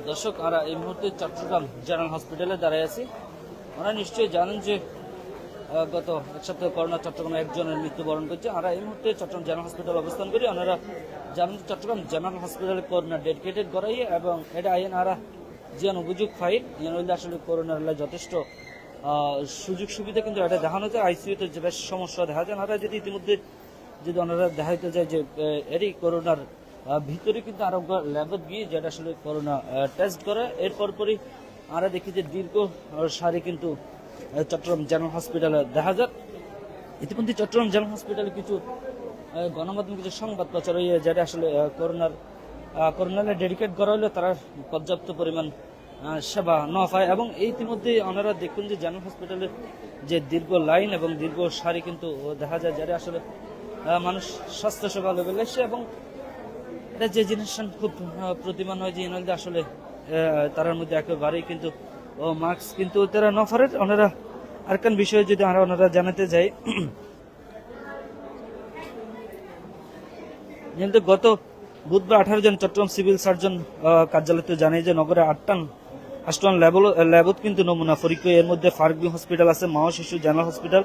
দর্শক, আমরা এই মুহূর্তে চট্টগ্রাম জেনারেল হসপিটালে দাঁড়িয়ে আছি। আমরা নিশ্চয়ই জানেন যে গত এক সপ্তাহে করোনা চট্টগ্রামে একজনের মৃত্যুবরণ করছে। আমরা এই মুহূর্তে চট্টগ্রাম জেনারেল হসপিটালে অবস্থান করি। ওনারা জানেন চট্টগ্রাম জেনারেল হসপিটালে করোনা ডেডিকেটেড করাই এবং এটা আইন আরা জিয়ান অভিযোগ ফাইল এর আসলে করোনার যথেষ্ট সুযোগ সুবিধা কিন্তু এটা দেখানো যায়। আইসিইউতে যে বেশ সমস্যা দেখা যায়। ওনারা যদি ইতিমধ্যে যদি ওনারা দেখাইতে যায় যে এরই করোনার ভিতরে কিন্তু আরোগ্য ল্যাবে গিয়ে যেটা আসলে করোনা টেস্ট করে এরপর পরই আমরা দেখি যে দীর্ঘ সারি কিন্তু চট্টগ্রাম জেনারেল হসপিটালে দেখা যায়। ইতিমধ্যে চট্টগ্রাম জেনারেল হসপিটালে কিছু গণমাধ্যমে কিছু সংবাদ প্রচার হয়ে যেটা আসলে করোনার ডেডিকেট করা হলে তারা পর্যাপ্ত পরিমাণ সেবা না পায় এবং ইতিমধ্যে ওনারা দেখুন যে জেনারেল হসপিটালের যে দীর্ঘ লাইন এবং দীর্ঘ সারি কিন্তু দেখা যায় যেটা আসলে মানুষ স্বাস্থ্যসেবা লেভেলে এসে এবং এটা যে জিনিস খুব প্রতিমান হয় যে এনএলডি আসলে তার মধ্যে একেবারেই কিন্তু মাস্ক কিন্তু তারা নফারের ওনারা আরেকখান বিষয়ে যদি আমরা ওনারা জানাতে যাই কিন্তু গত বুধবার 18 জন চট্টগ্রাম সিভিল সার্জন কার্যালয়তে জানিয়ে যে নগরে 8টা ল্যাবত কিন্তু নমুনা পরীক্ষা। এর মধ্যে ফারুকী হসপিটাল আছে, মা ও শিশু general hospital,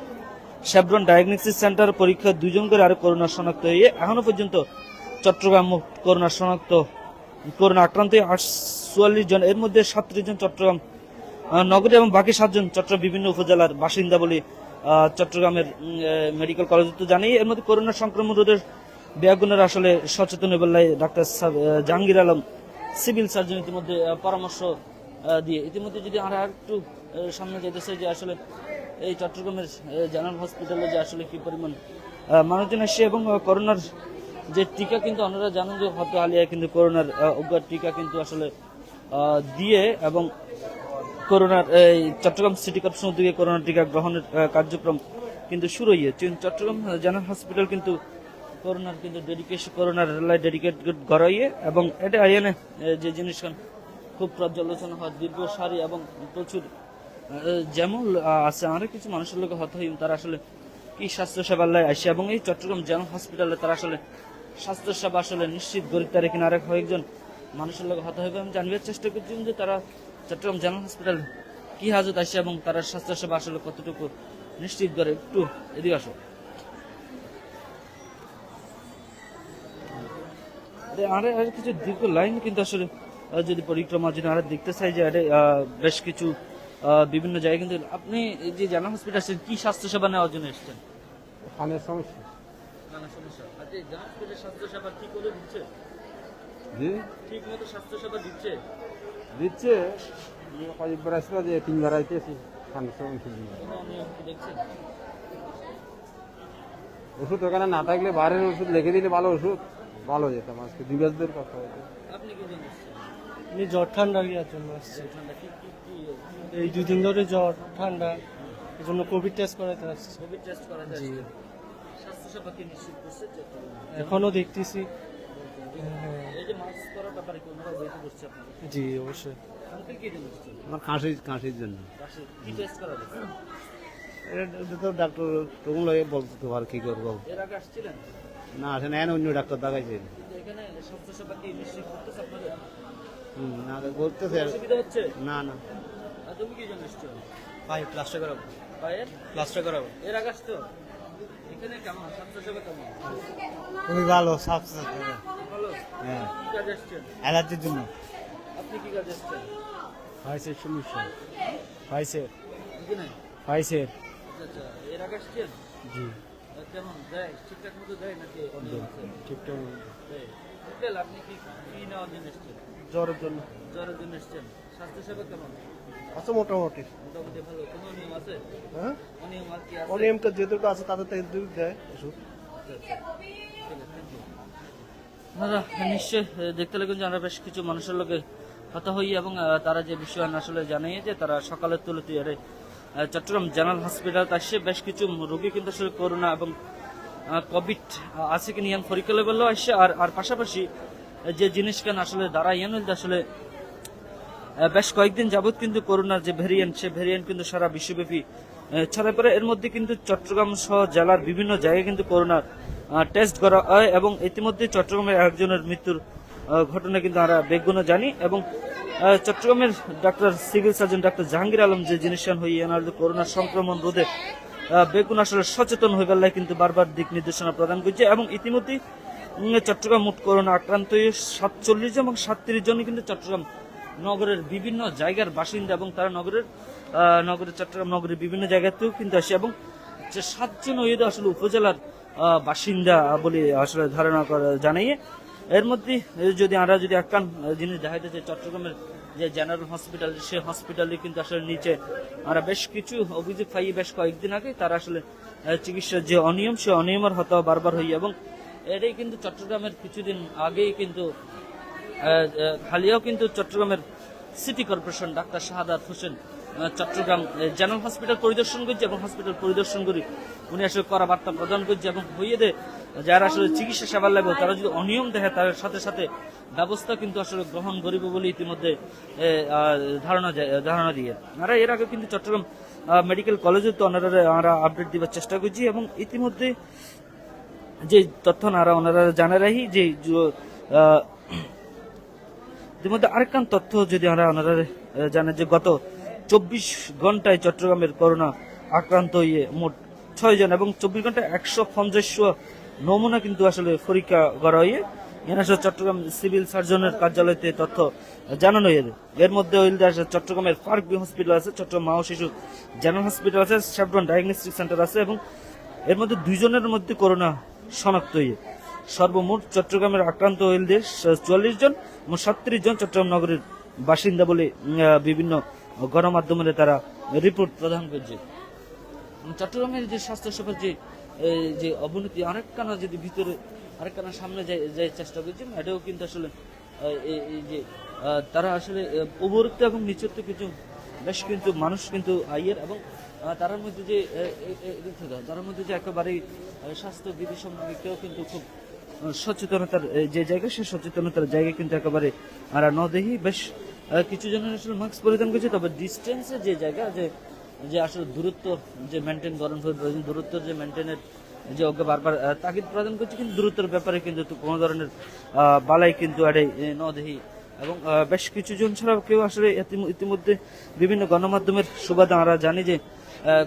Chevron diagnostic centre পরীক্ষা 2 জন করে আরো করোনা শনাক্ত হয়ে এখনো পর্যন্ত চট্টগ্রাম করোনা আক্রান্ত 48 জন। এর মধ্যে 37 জন চট্টগ্রাম নগরী এবং বাকি 7 জন চট্টগ্রাম বিভিন্ন উপজেলার বাসিন্দা বলে চট্টগ্রামের মেডিকেল কলেজ তো জানিয়ে। এর মধ্যে করোনা সংক্রমণ রোধের ব্যাগুনের আসলে সচেতন বেলায় doctor Jahangir Alam civil surgeon ইতিমধ্যে পরামর্শ দিয়ে ইতিমধ্যে যদি আমরা একটু সামনে যেতেছে যে আসলে এই চট্টগ্রামের জেনারেল হসপিটালে যে আসলে কি পরিমাণ মানুষজন আসছে এবং করোনার যে টিকা কিন্তু আপনারা জানেন যে হতে আলিয়া কিন্তু করোনার অজ্ঞার টিকা কিন্তু আসলে দিয়ে এবং করোনার এই চট্টগ্রাম সিটি কর্পোরেশন উদ্যোগে করোনার টিকা গ্রহণের কার্যক্রম কিন্তু শুরু হয়েছে। চট্টগ্রাম জেনারেল হসপিটাল কিন্তু করোনার ডেডিকেট করাইয়ে এবং এটা আইএনএ যে জিনিস খুব পর্যালোচনা হয় দীর্ঘ সারি এবং প্রচুর যেমন আছে আরো কিছু মানুষের লোক হত হই তারা আসলে কি স্বাস্থ্যসেবার লাই আসে এবং এই চট্টগ্রাম জেনারেল হসপিটালে তারা আসলে স্বাস্থ্যসেবা আসলে নিশ্চিত করি তারা কিনা আরেক কয়েকজন মানুষের লোক হত হইবে। আমি জানবার চেষ্টা করছি যে তারা চট্টগ্রাম জেনারেল হসপিটাল কি হাজত আসে এবং তারা স্বাস্থ্যসেবা আসলে কতটুকু নিশ্চিত করে। একটু এদিকে আসো। আর কিছু দীর্ঘ লাইন কিন্তু আসলে যদি পরিক্রমা যদি আমরা দেখতে চাই যে বেশ কিছু বিভিন্ন জায়গায় কিন্তু আপনি যে জেনারেল হসপিটাল আসছেন কি স্বাস্থ্যসেবা নেওয়ার জন্য এসছেন? খানের সমস্যা। নানা সমস্যা। আচ্ছা, জেনারেল হসপিটাল স্বাস্থ্যসেবা ঠিক করে দিচ্ছে? জি, ঠিক মতো স্বাস্থ্যসেবা দিচ্ছে? দিচ্ছে। কয়েকবার আসলো যে 3বার আইতেছি খানের সমস্যা। কোনো নিয়ম কি দেখছেন? ওষুধ ওখানে না থাকলে বাইরের ওষুধ লিখে দিলে ভালো ওষুধ ভালো যেতাম। আজকে 2 বছরের কথা হয়েছে। আপনি কি জন্য এসছেন? আমি জ্বর ঠান্ডা ইয়ার জন্য আসছি। ঠান্ডা কি এই 2 দিন ধরে জ্বর ঠান্ডা, এই জন্য কোভিড টেস্ট করাতে আসছি। কোভিড টেস্ট করা যায়? স্বাস্থ্যসেবা কি নিশ্চিত করছে? এখনো দেখতেছি। এই যে মাস্ক করার ব্যাপারে কি ওনারা বলতে করছে আপনাকে? জি অবশ্যই। আঙ্কেল কি জন্য এসছেন? আমার কাশির জন্য। কি টেস্ট করা যাচ্ছে? এটা তো ডাক্তার তখন লাগে বলতে তো আর কি করবো। এর আগে আসছিলেন? না আসেন অন্য ডাক্তার দেখাইছে। কিন্তু এখানে স্বাস্থ্যসেবা কি নিশ্চিত করতেছে আপনাদের? না বলতেছে অসুবিধা হচ্ছে? না। আর তুমি কি জন্য এসছো? ভাই প্লাস্টার করাবো। পায়ের প্লাস্টার করাবো। এর আগে আসতো? এখানে কেমন স্বাস্থ্যসেবা কেমন? খুবই ভালো, সাফ ভালো। হ্যাঁ, কি কাজে এসছেন? অ্যালার্জির জন্য। আপনি কি কাজে এসছেন? হয়েছে সমস্যা। হয়েছে বুঝি নাই। হয়েছে। আচ্ছা, এর আগে আসছেন? জি কেমন দেয়? ঠিকঠাক মতো দেয় নাকি অনিয়ম আছে? ঠিকঠাক দেয়। আঙ্কেল, আপনি কি নেওয়ার জন্য এসছেন? জ্বরের জন্য। জ্বরের জন্য এসছেন। স্বাস্থ্যসেবা কেমন? আছে মোটামুটি। মোটামুটি ভালো। কোনো নিয়ম আছে? হ্যাঁ, অনিয়ম আর কি আছে? অনিয়মটা যেটুকু আছে তাদের দেয় ওষুধ। আপনারা নিশ্চয় দেখতে লাগবেন যে আমরা বেশ কিছু মানুষের লোকে হতা হই এবং তারা যে বিষয় আসলে জানিয়ে যে তারা সকালের তুলতে চট্টগ্রাম জেনারেল হসপিটাল আসছে বেশ কিছু রোগী কিন্তু আসলে করোনা এবং কোভিড আছে কি নিয়ে পরীক্ষা লেভেলও আসছে। আর পাশাপাশি যে জিনিস কেন আসলে দ্বারা আসলে বেশ কয়েকদিন যাবত কিন্তু করোনার যে ভ্যারিয়েন্ট সে ভ্যারিয়েন্ট কিন্তু সারা বিশ্বব্যাপী ছড়ায় পড়ে। এর মধ্যে কিন্তু চট্টগ্রাম সহ জেলার বিভিন্ন জায়গায় কিন্তু করোনার টেস্ট করা হয় এবং ইতিমধ্যে চট্টগ্রামের একজনের মৃত্যুর ঘটনা কিন্তু আমরা বেগুনও জানি এবং চট্টগ্রামের doctor civil surgeon doctor Jahangir Alam যে জিনিসটান হয়ে এনার করোনা সংক্রমণ রোধে বেগুন আসলে সচেতন হয়ে গেলে কিন্তু বারবার দিক নির্দেশনা প্রদান করছে এবং ইতিমধ্যে চট্টগ্রাম মোট করোনা আক্রান্ত হয়ে 47 জন এবং 37 জন কিন্তু চট্টগ্রাম নগরের বিভিন্ন জায়গার বাসিন্দা এবং তারা নগরের চট্টগ্রাম নগরের বিভিন্ন জায়গাতেও কিন্তু আসে এবং যে 7 জন ওইদের আসলে উপজেলার বাসিন্দা বলে আসলে ধারণা করা জানাইয়ে এর মধ্যে যদি আমরা যদি একখান জিনিস দেখাইতে চাই চট্টগ্রামের যে জেনারেল হসপিটাল সেই হসপিটালে কিন্তু আসলে নিচে আমরা বেশ কিছু অভিযোগ পাই বেশ কয়েকদিন আগে তারা আসলে চিকিৎসার যে অনিয়ম সে অনিয়মের হতা বারবার হই এবং এটাই কিন্তু চট্টগ্রামের কিছুদিন আগেই কিন্তু খালিয়াও কিন্তু চট্টগ্রামের city corporation doctor Shahadat Hossain Chittagong general hospital পরিদর্শন করছে এবং হসপিটাল পরিদর্শন করি উনি আসলে করা বার্তা প্রদান করছে এবং হইয়ে দেয় যারা আসলে চিকিৎসা সেবা লাগবে তারা যদি অনিয়ম দেখে তার সাথে সাথে ব্যবস্থা কিন্তু আসলে গ্রহণ করিব বলে ইতিমধ্যে ধারণা দিয়ে আমরা এর আগে কিন্তু চট্টগ্রাম মেডিকেল কলেজে তো আমরা আপডেট দেওয়ার চেষ্টা করছি এবং ইতিমধ্যে যে তথ্য ওনারা জানা রাখি যে ইতিমধ্যে আরেকখান তথ্য যদি ওনারা জানেন যে গত 24 ঘন্টায় চট্টগ্রামের করোনা আক্রান্ত হয়ে মোট 6 জন এবং 24 ঘন্টায় 150 নমুনা কিন্তু আসলে পরীক্ষা করা হয়ে চট্টগ্রাম সিভিল সার্জনের কার্যালয়তে তথ্য জানানো হয়েছে এর মধ্যে চট্টগ্রামের পার্ক বি হসপিটাল আছে চট্টগ্রাম মা ও শিশু জেনারেল হসপিটাল আছে শেভরন ডায়াগনস্টিক সেন্টার আছে এবং এর মধ্যে 2 জনের মধ্যে করোনা শনাক্ত হয়ে সর্বমোট চট্টগ্রামের আক্রান্ত হইলে 44 জন এবং 37 জন চট্টগ্রাম নগরের বাসিন্দা বলে বিভিন্ন গণমাধ্যমে তারা রিপোর্ট প্রদান করছে চট্টগ্রামের যে স্বাস্থ্য সেবার যে অবনতি আরেকখানা যদি ভিতরে আরেকখানা সামনে যাই চেষ্টা করছে এটাও কিন্তু আসলে এই যে তারা আসলে উপরোক্ত এবং নিচের কিছু বেশ কিন্তু মানুষ কিন্তু আইয়ের এবং তার মধ্যে যে একেবারেই স্বাস্থ্যবিধি সম্পর্কেও কিন্তু খুব সচেতনতার যে জায়গা সে সচেতনতার জায়গা কিন্তু একেবারে আর ন দেখি বেশ কিছু জনের আসলে মাস্ক পরিধান করছে তবে ডিস্টেন্সের যে জায়গা যে আসলে দূরত্ব যে মেনটেন করেন দূরত্ব যে মেনটেনের যে ওকে বারবার তাগিদ প্রদান করছে কিন্তু দূরত্বের ব্যাপারে কিন্তু কোনো ধরনের বালাই কিন্তু আরে ন দেখি এবং বেশ কিছু জন ছাড়াও কেউ আসলে ইতিমধ্যে বিভিন্ন গণমাধ্যমের সুবাদে আমরা জানি যে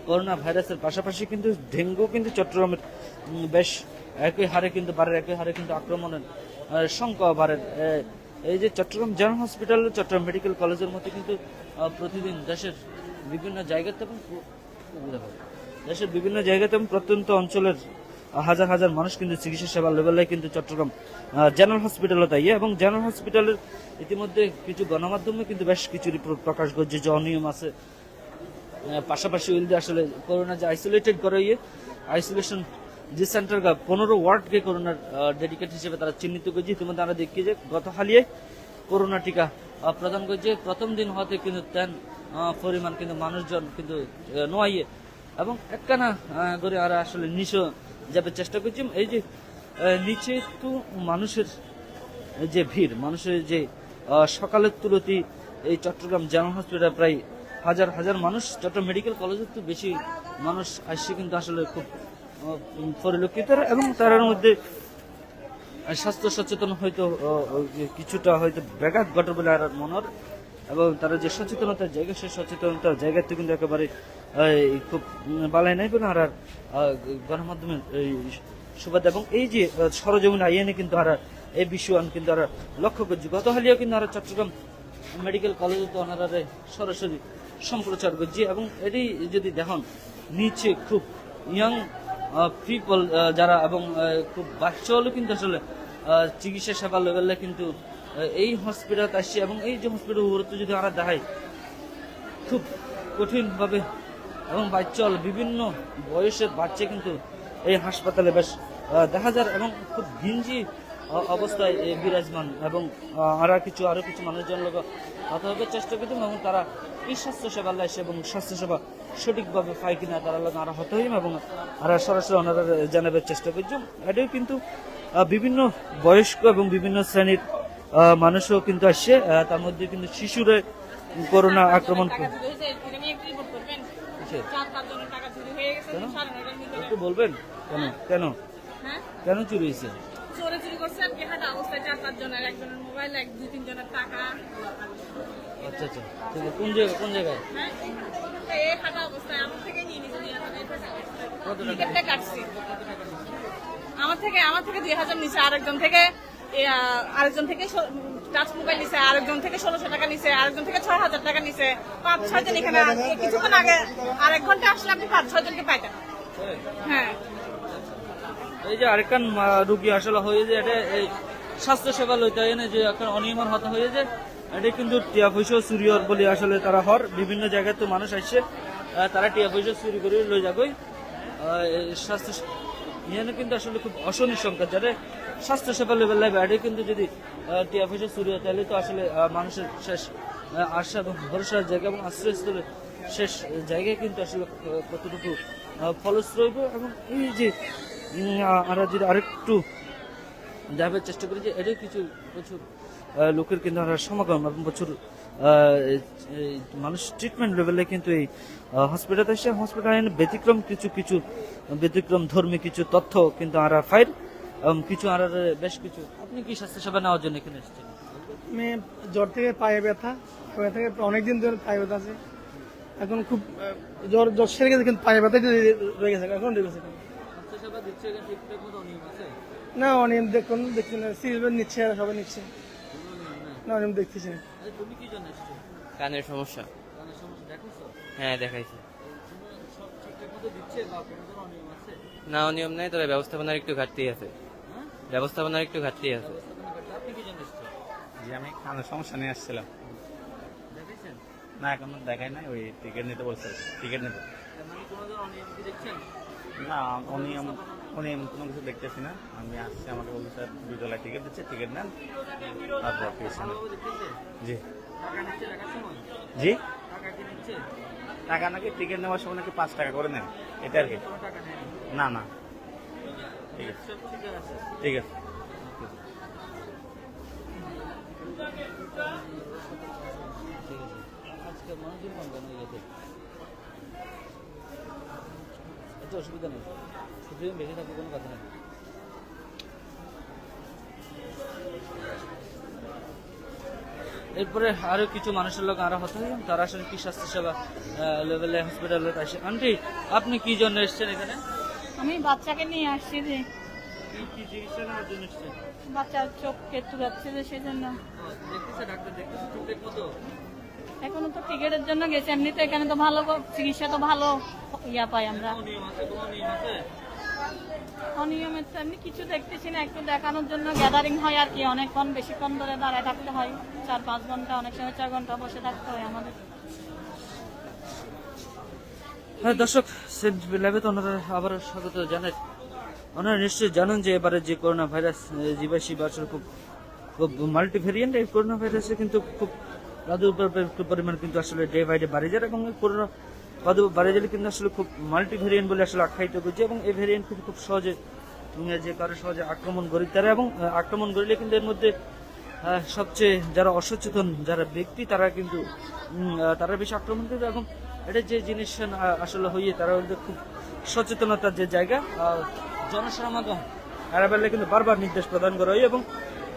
করোনা ভাইরাসের পাশাপাশি কিন্তু ডেঙ্গু কিন্তু চট্টগ্রামের বেশ একই হারে কিন্তু আক্রমণের সংখ্যা বাড়ে এই যে Chittagong general hospital Chittagong medical কলেজের মধ্যে কিন্তু প্রতিদিন দেশের বিভিন্ন জায়গাতে এবং প্রত্যন্ত অঞ্চলের হাজার হাজার মানুষ কিন্তু চিকিৎসা সেবা লেভেলে কিন্তু চট্টগ্রাম জেনারেল হসপিটালে তাই এবং জেনারেল হসপিটালের ইতিমধ্যে কিছু গণমাধ্যমে কিন্তু বেশ কিছু রিপোর্ট প্রকাশ করছে যে অনিয়ম আছে পাশাপাশি আসলে করোনা যে আইসোলেটেড করে আইসোলেশন যে সেন্টার 15 ওয়ার্ডকে করোনার ডেডিকেট হিসেবে তারা চিহ্নিত করেছে ইতিমধ্যে আমরা দেখি যে গত হালিয়ে করোনা টিকা প্রদান করছে প্রথম দিন হতে কিন্তু তেন পরিমাণ কিন্তু মানুষজন কিন্তু নোয়াইয়ে এবং একখানা করে আর আসলে নিচে যাবে চেষ্টা করছি এই যে নিচে একটু মানুষের যে ভিড় মানুষের যে সকালের তুলতি এই চট্টগ্রাম জেনারেল হসপিটাল প্রায় হাজার হাজার মানুষ চট্টগ্রাম মেডিকেল কলেজের তো বেশি মানুষ আসছে কিন্তু আসলে খুব পরিলক্ষিত এবং তার মধ্যে স্বাস্থ্য সচেতন হয়তো কিছুটা হয়তো ব্যাঘাত ঘটে বলে আর মনের এবং তারা যে সচেতনতার জায়গা সেই সচেতনতার জায়গাতে কিন্তু একেবারে খুব বালাই নাই বলে আর গণমাধ্যমের সুবাদ এবং এই যে সরজমিন আইনে কিন্তু আর এই বিষয় কিন্তু আর লক্ষ্য করছি গত হালিও কিন্তু আর চট্টগ্রাম মেডিকেল কলেজে তো ওনারা সরাসরি সম্প্রচার করছি এবং এটি যদি দেখুন নিচে খুব ইয়াং পিপল যারা এবং খুব বাচ্চা হলেও কিন্তু আসলে চিকিৎসা সেবা লেভেলে কিন্তু এই হসপিটাল আসছে এবং এই যে হসপিটাল উপরত্ব যদি আমরা দেখাই খুব কঠিনভাবে এবং বাচ্চা বিভিন্ন বয়সের বাচ্চা কিন্তু এই হাসপাতালে বেশ দেখা যায় এবং খুব ঘিঞ্জি অবস্থায় বিরাজমান এবং আরো কিছু মানুষজন লোক কথা হবে চেষ্টা করতাম এবং তারা এই স্বাস্থ্য সেবা লাইছে এবং স্বাস্থ্য সেবা সঠিকভাবে পায় কিনা তারা আরো হতে হইম এবং আর সরাসরি ওনারা জানাবার চেষ্টা করছি এটাও কিন্তু বিভিন্ন বয়স্ক এবং বিভিন্ন শ্রেণীর মানুষও কিন্তু আসছে তার মধ্যে কিন্তু শিশুরা করোনা আক্রমণ একটু বলবেন কেন চুরি হয়েছে 4-5 জনের, একজনের মোবাইল, 2-3 জনের টাকা। আচ্ছা আচ্ছা, ঠিক আছে। কোন জায়গায়? হ্যাঁ, এই খাতা অবস্থায় আমার থেকে নিয়ে নিয়েছে 2000 কত টাকা? টিকিটটা কাটছি। আমার থেকে 2000 নিছে, আরেকজন থেকে টাচ মোবাইল নিছে, আরেকজন থেকে 1600 টাকা নিছে, আরেকজন থেকে 6000 টাকা নিছে। 5-6 জন এখানে কিছুক্ষণ আগে আরেক ঘন্টা আসলে আপনি 5-6 জনকে পাইতেন। হ্যাঁ, এই যে আরেকখান রুগী আসলে হয়ে যে এটা এই স্বাস্থ্য সেবা লইতে হয় না, যে এখন অনিয়মের হতা হয়ে যে এটা কিন্তু টিয়া পয়সা চুরি হওয়ার বলে আসলে তারা হর বিভিন্ন জায়গায় তো মানুষ আসছে, তারা টিয়া পয়সা চুরি করে লই যাগই। স্বাস্থ্য এখানে কিন্তু আসলে খুব অশনির সংখ্যা যারা স্বাস্থ্য সেবা লেভেল লাগবে, এটা কিন্তু যদি টিয়া পয়সা চুরি হয় তাহলে তো আসলে মানুষের শেষ আশা এবং ভরসার জায়গা এবং আশ্রয়স্থলের শেষ জায়গায় কিন্তু আসলে কতটুকু ফলস রইব। এবং এই যে আমরা যদি আরেকটু দেখার চেষ্টা করি যে এটা কিছু প্রচুর লোকের কিন্তু আমরা সমাগম এবং প্রচুর মানুষ ট্রিটমেন্ট লেভেলে কিন্তু এই হসপিটালে এসে হসপিটালে ব্যতিক্রম ধর্মী কিছু তথ্য কিন্তু আমরা ফাইল কিছু আর বেশ কিছু। আপনি কি স্বাস্থ্য সেবা নেওয়ার জন্য এখানে এসেছেন? আমি জ্বর থেকে পায়ে ব্যথা, থেকে অনেকদিন ধরে পায়ে ব্যথা আছে। এখন খুব জ্বর সেরে গেছে, কিন্তু পায়ে ব্যথা রয়ে গেছে, এখন রয়ে গেছে। স্বাস্থ্য সেবা দিচ্ছে এখানে ঠিকঠাক মতো অনিয়ম আছে? না, অনিয়ম দেখছি না, সিরিয়াস নিচ্ছে, আর সবাই নিচ্ছে না, অনিয়ম দেখতেছি না। তুমি কি জন্য এসেছো? কানের সমস্যা। কানের সমস্যা দেখাচ্ছো? হ্যাঁ, দেখাইছে। সব ঠিকঠাক মতো দিচ্ছে বা কোনো ধরনের অনিয়ম আছে? না, অনিয়ম নাই, তবে ব্যবস্থাপনার একটু ঘাটতি আছে। হ্যাঁ, ব্যবস্থাপনার একটু ঘাটতি আছে। আপনি কি জন্য এসেছেন? জি, আমি কানের সমস্যা নিয়ে আসছিলাম। দেখাইছেন? না, এখনো দেখাই নাই, ওই টিকিট নিতে বলছে, টিকিট নেব। মানে কোনো ধরনের অনিয়ম কি দেখছেন? না, অনিয়ম অনিয়ম কোনো কিছু দেখতেছি না। আমি আসছি, আমাকে বলছে স্যার 2 তলায় টিকিট দিচ্ছে, টিকিট নেন, তারপর পেয়েছেন। দেখতেছে? জি টাকা নিচ্ছে দেখার সময়? জি, টাকা কি নিচ্ছে? টাকা নাকি টিকিট নেওয়ার সময় নাকি 5 টাকা করে নেন, এটা আর কি। কোনো টাকা নেয়নি? না না, ঠিক আছে সব ঠিক আছে। ঠিক আছে। ঠিক আছে। আজকে মানুষজন কম কেন হয়ে গেছে? আচ্ছা, অসুবিধা নেই, শুধু বেশি থাকবে, কোনো কথা নেই। এরপরে আরো কিছু মানুষের লোক আরো হতে হয়, তারা আসলে কি স্বাস্থ্য সেবা লেভেলে হসপিটালে আসে। আন্টি, আপনি কি জন্য এসেছেন এখানে? আমি বাচ্চাকে নিয়ে আসছি যে কি চিকিৎসা নেওয়ার জন্য এসেছেন? বাচ্চার চোখ কেটে যাচ্ছে যে সেজন্য। দেখতেছে ডাক্তার, দেখতেছে ঠিকঠাক মতো? এখনো তো টিকিটের জন্য গেছে, এমনিতে এখানে তো ভালো চিকিৎসা, তো ভালো পাই আমরা। নিয়ম আছে, কোনো নিয়ম আছে? অনিয়মের তো এমনি কিছু দেখতেছি না, একটু দেখানোর জন্য গ্যাদারিং হয় আর কি, অনেকক্ষণ বেশিক্ষণ ধরে দাঁড়ায় থাকতে হয়, 4-5 ঘন্টা, অনেক সময় 4 ঘন্টা বসে থাকতে হয় আমাদের। হ্যাঁ দর্শক, সেন্ট ল্যাবে তো ওনারা আবার স্বাগত জানাই। ওনারা নিশ্চয়ই জানেন যে এবারে যে করোনা ভাইরাস জীবাশী বা আসলে খুব মাল্টি ভেরিয়েন্ট, এই করোনা ভাইরাসে কিন্তু খুব প্রাদুর্ভাবের পরিমাণ কিন্তু আসলে ডে বাই ডে বাড়ে যায়, এবং এই করোনা বাড়ে গেলে কিন্তু আসলে খুব মাল্টি ভেরিয়েন্ট বলে আসলে আখ্যায়িত করছে। এবং এই ভেরিয়েন্ট কিন্তু খুব সহজে যে কারো সহজে আক্রমণ করে তারা, এবং আক্রমণ করলে কিন্তু এর মধ্যে সবচেয়ে যারা অসচেতন যারা ব্যক্তি তারা কিন্তু তারা বেশি আক্রমণ করবে। এবং এটা যে জিনিস আসলে হইয়ে তারা খুব সচেতনতার যে জায়গা জনসমাগম এড়াবেলে কিন্তু বারবার নির্দেশ প্রদান করা হয়। এবং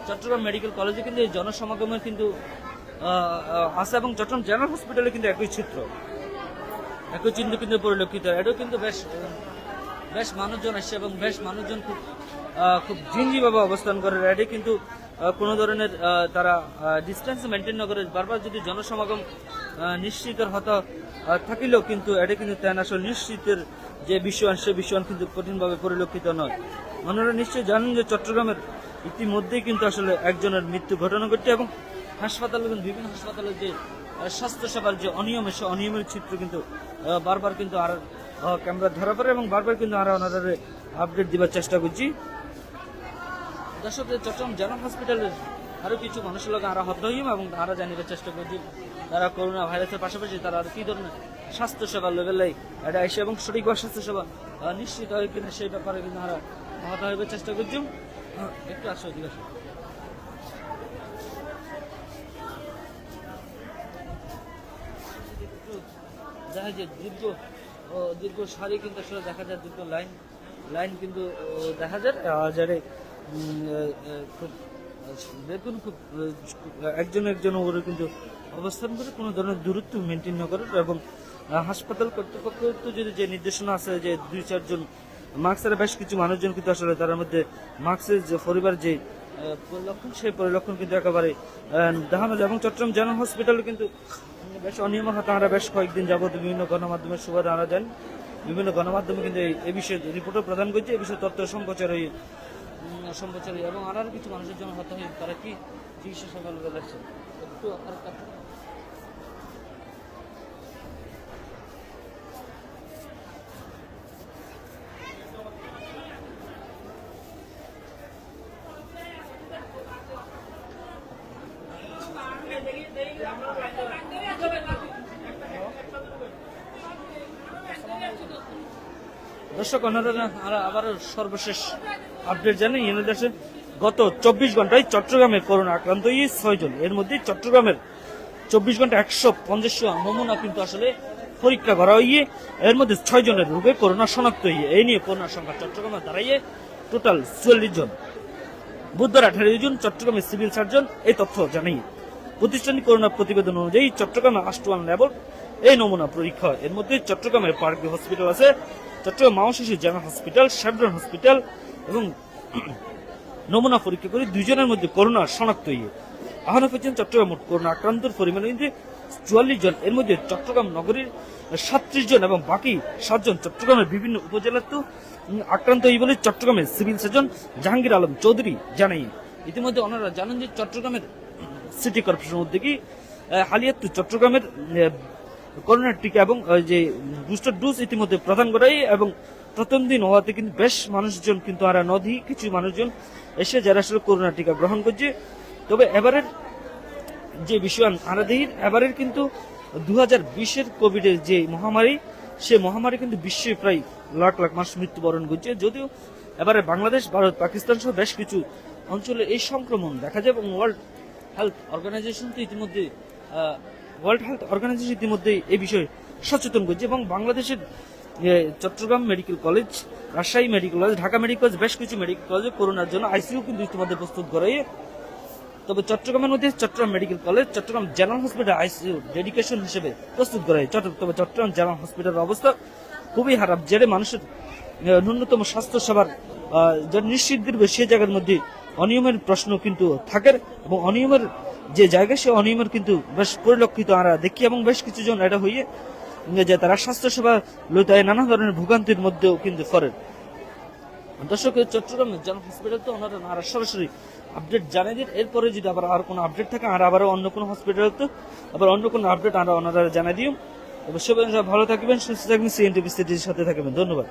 চট্টগ্রাম মেডিকেল কলেজে কিন্তু এই জনসমাগমের কিন্তু আছে, এবং চট্টগ্রাম জেনারেল হসপিটালে কিন্তু একই চিত্র কিন্তু পরিলক্ষিত হয়। এটাও কিন্তু বেশ মানুষজন আসছে, এবং বেশ মানুষজন খুব জিনজিভাবে অবস্থান করে। এটা কিন্তু কোনো ধরনের তারা ডিস্টেন্স মেনটেন না করে বারবার যদি জনসমাগম নিশ্চিতের হতা থাকিলেও কিন্তু এটা কিন্তু তেন আসলে নিশ্চিতের যে বিষয় সে বিষয় কিন্তু কঠিনভাবে পরিলক্ষিত নয়। আপনারা নিশ্চয়ই জানেন যে চট্টগ্রামের ইতিমধ্যেই কিন্তু আসলে একজনের মৃত্যু ঘটনা ঘটছে, এবং হাসপাতালে বিভিন্ন হাসপাতালের যে স্বাস্থ্যসেবার যে অনিয়মের সে অনিয়মের চিত্র কিন্তু বারবার কিন্তু আর ক্যামেরা ধরা পড়ে, এবং বারবার কিন্তু আমরা ওনাদের আপডেট দিবার চেষ্টা করছি। দর্শক, চট্টগ্রাম জেনারেল হসপিটালের আরো কিছু মানুষের লোক আমরা হত্যা হইম, এবং আমরা জানিবার চেষ্টা করছি তারা করোনা ভাইরাসের পাশাপাশি তারা আর কি ধরনের স্বাস্থ্যসেবা লেভেলে এটা এসে এবং সঠিকভাবে স্বাস্থ্যসেবা নিশ্চিত হয় কিনা সেই ব্যাপারে কিন্তু আমরা হত্যা হইবার চেষ্টা করছি। একটু আসো, ঠিক আছে। দেখা যায় দীর্ঘ সারি কিন্তু আসলে দেখা যায়, দীর্ঘ লাইন কিন্তু দেখা যায়, যারা খুব দেখুন খুব একজন একজন ওরা কিন্তু অবস্থান করে কোনো ধরনের দূরত্ব মেনটেন না করে এবং হাসপাতাল কর্তৃপক্ষ তো যদি যে নির্দেশনা আছে যে 2-4 জন মাস্কের বেশ কিছু মানুষজন কিন্তু আসলে তার মধ্যে মাস্কের যে পরিবার যে পরিলক্ষণ সেই পরিলক্ষণ কিন্তু একেবারে দেখানো যায় এবং চট্টগ্রাম জেনারেল হসপিটালে কিন্তু বেশ অনিয়ম তারা বেশ কয়েকদিন যাবত বিভিন্ন গণমাধ্যমের সুবাদে আনা দেন বিভিন্ন গণমাধ্যমে কিন্তু এই বিষয়ে রিপোর্টও প্রদান করছে এই বিষয়ে তথ্য সম্প্রচার এবং আরও কিছু মানুষের জন্য হত্যা হয়ে তারা কি চিকিৎসা সেবা যাচ্ছে একটু আপনার কাছে দর্শক আমরা আবার সর্বশেষ আপডেট জানি দেশে গত 24 ঘন্টায় চট্টগ্রামে করোনা আক্রান্ত 6 জন এর মধ্যে চট্টগ্রামের 24 ঘন্টা 150 নমুনা কিন্তু আসলে পরীক্ষা করা হয়ে এর মধ্যে 6 জনের রোগে করোনা শনাক্ত হয়ে এই নিয়ে করোনার সংখ্যা চট্টগ্রামে দাঁড়িয়ে টোটাল 44 জন। বুধবার 18 জুন চট্টগ্রামের সিভিল সার্জন এই তথ্য জানিয়ে প্রতিষ্ঠানিক করোনা প্রতিবেদন অনুযায়ী চট্টগ্রামে 8 ল্যাবল এই নমুনা পরীক্ষা হয়। এর মধ্যে চট্টগ্রামের পার্কভিউ হসপিটাল আছে, চট্টগ্রাম মা ও শিশু জেনারেল হসপিটাল, শেভরন হসপিটাল এবং নমুনা পরীক্ষা করে 2 জনের মধ্যে করোনা শনাক্ত হয়ে আহ্বান পর্যন্ত চট্টগ্রাম মোট করোনা আক্রান্তর পরিমাণ 44 জন। এর মধ্যে চট্টগ্রাম নগরীর 37 জন এবং বাকি 7 জন চট্টগ্রামের বিভিন্ন উপজেলার তো আক্রান্ত হয়ে বলে চট্টগ্রামের সিভিল সার্জন জাহাঙ্গীর আলম চৌধুরী জানাই। ইতিমধ্যে ওনারা জানেন যে চট্টগ্রামের সিটি কর্পোরেশনের উদ্যোগে হালিয়াত চট্টগ্রামের করোনার টিকা এবং যে বুস্টার ডোজ ইতিমধ্যে প্রদান করাই এবং প্রথম দিন হওয়াতে কিন্তু বেশ মানুষজন কিন্তু আর নদী কিছু মানুষজন এসে যারা আসলে করোনা টিকা গ্রহণ করছে। তবে এবারের যে বিষয় আনাদির এবারের কিন্তু 2020-এর কোভিডের যে মহামারী সে মহামারী কিন্তু বিশ্বে প্রায় লাখ লাখ মানুষ মৃত্যুবরণ করছে। যদিও এবারে বাংলাদেশ, ভারত, পাকিস্তান সহ বেশ কিছু অঞ্চলে এই সংক্রমণ দেখা যায় এবং ওয়ার্ল্ড হেলথ অর্গানাইজেশন ইতিমধ্যে এই বিষয়ে সচেতন করছে এবং বাংলাদেশের Chittagong medical college, Rajshahi medical college, Dhaka medical college বেশ কিছু মেডিকেল কলেজে করোনার জন্য আইসিইউ কিন্তু ইতিমধ্যে প্রস্তুত করাই। তবে চট্টগ্রামের মধ্যে Chittagong medical college, Chittagong general hospital ICU dedication হিসেবে প্রস্তুত করা হয়। তবে চট্টগ্রাম জেনারেল হসপিটালের অবস্থা খুবই খারাপ, যেটা মানুষের ন্যূনতম স্বাস্থ্য সেবার যা নিশ্চিত দিবে সে জায়গার মধ্যে অনিয়মের প্রশ্ন কিন্তু থাকে এবং অনিয়মের যে জায়গা সে অনিয়মের কিন্তু বেশ পরিলক্ষিত আমরা দেখি এবং বেশ কিছু জন এটা হয়ে যে তারা স্বাস্থ্য সেবা লইতে নানা ধরনের ভোগান্তির মধ্যেও কিন্তু করেন। দর্শক চট্টগ্রাম জেনারেল হসপিটাল তো ওনারা সরাসরি আপডেট জানিয়ে দিন। এরপরে যদি আবার আর কোনো আপডেট থাকে আর আবার অন্য কোনো হসপিটাল তো আবার অন্য কোনো আপডেট আমরা ওনারা জানিয়ে দিও। তবে সবাই ভালো থাকবেন, সুস্থ থাকবেন, সিএনটিভি সাথে থাকবেন। ধন্যবাদ।